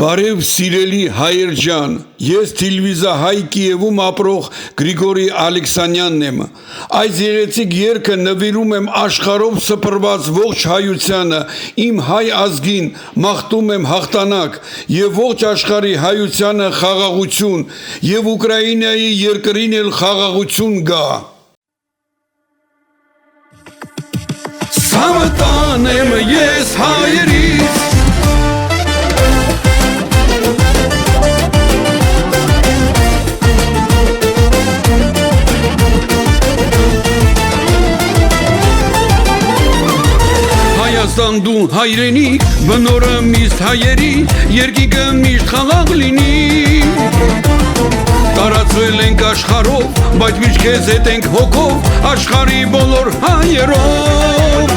Բարև սիրելի հայեր ջան, ես Թիլվիզա հայ Կիևում ապրող Գրիգորի Ալեքսանյանն եմ։ Այս երեցիկ երգը նվիրում եմ աշխարհով սփռված ողջ հայությանը, իմ հայ ազգին, մաղթում եմ հաղթանակ եւ ողջ աշխարհի հայությանը խաղաղություն եւ Ուկրաինայի երկրին էլ խաղաղություն գա։ Սամտան եմ ես հայերից Հայաստան դու հայրենիք, բնորը միստ հայերի, երկիկը միշտ խաղաղ լինի։ Տարածվել ենք աշխարհով, բայց միշտ քեզ հետ ենք հոգով, աշխարհի բոլոր հայերով։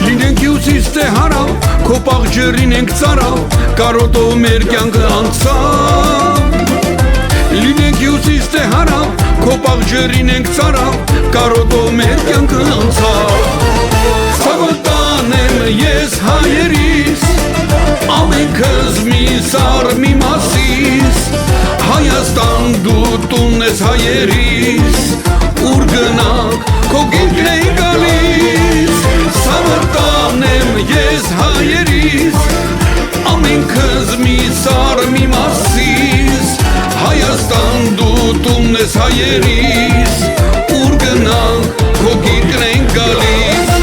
Լինենք հյուսիս թե հարավ, քո պաղջերին ենք ծարավ, կարոտով մեր կյանքը անցավ։ Լինենք հյուսիս թե հարավ, քո պաղջերին ենք ծարավ, կարոտով մեր կյանքը անցավ։ Սավտան եմ ես հայերիս, ամենքս մի սար մի մասիս, Հայաստան դու տունն ես հայերիս, ուր գնանք քո գիրկն է գալիս։ Սավտան եմ ես հայերիս, ամենքս մի սար մի մասիս, Հայաստան դու տունն ես հայերիս, ուր գնանք քո գիրկն է գալիս։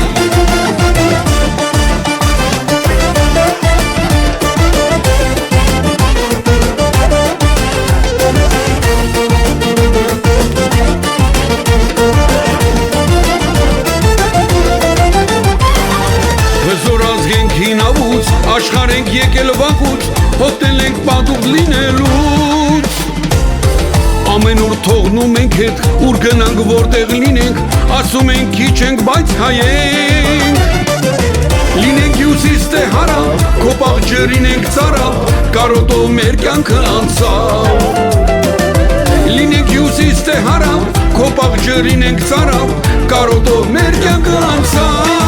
Աշխարհ ենք եկել վաղուց, հոտել ենք պատուղ լինելուց։ Ամեն օր թողնում ենք հետ, ուր գնանք որտեղ լինենք, ասում ենք քիչ ենք, բայց հայ ենք։ Լինենք հյուսիս թե հարավ, քո պաղջերին ենք ծարավ, կարոտով մեր կյանքը անցավ։ Լինենք հյուսիս թե հարավ, քո պաղջերին ենք ծարավ, կարոտով մեր կյանքը անցավ։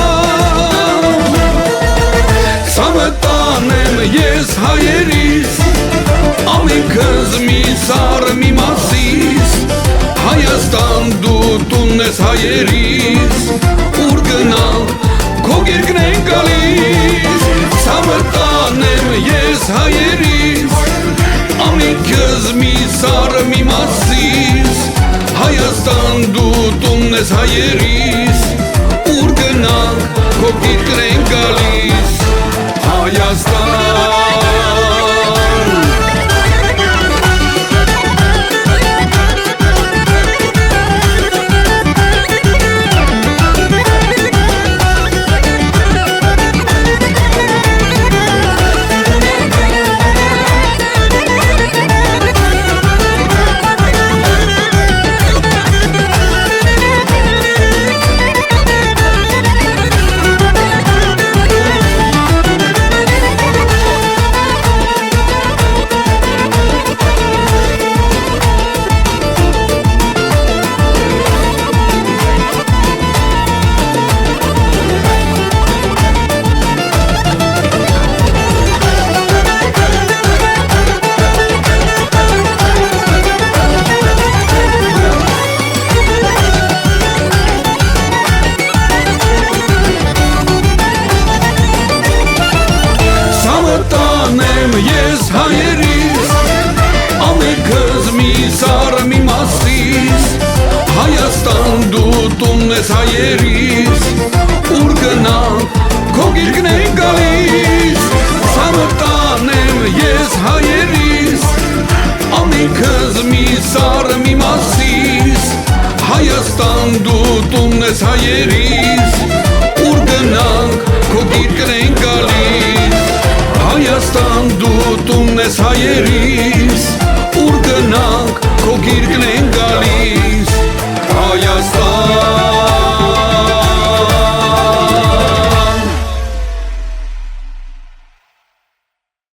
Սամտան եմ ես հայերիս, ամենքս մի սար մի մասիս, Հայաստան դու տունն ես հայերիս, ուր գնանք քո գիրկն է գալիս։ Սամտան եմ ես հայերիս, ամենքս մի սար մի մասիս, Հայաստան դու տունն ես հայերիս, ուր գնանք քո գիրկն է գալիս։ Հայաստան ես հայերիս, ամենքս մի սար մի մասիս, Հայաստան դու տունն ես հայերիս, ուր գնանք քո գիրկն է գալիս։ Սամտան եմ ես հայերիս, ամենքս մի սար մի մասիս, Հայաստան դու տունն ես հայերիս, ուր գնանք քո գիրկն է գալիս։ Հայաստան դու տունն ես հայերիս, ուր գնանք քո գիրկն է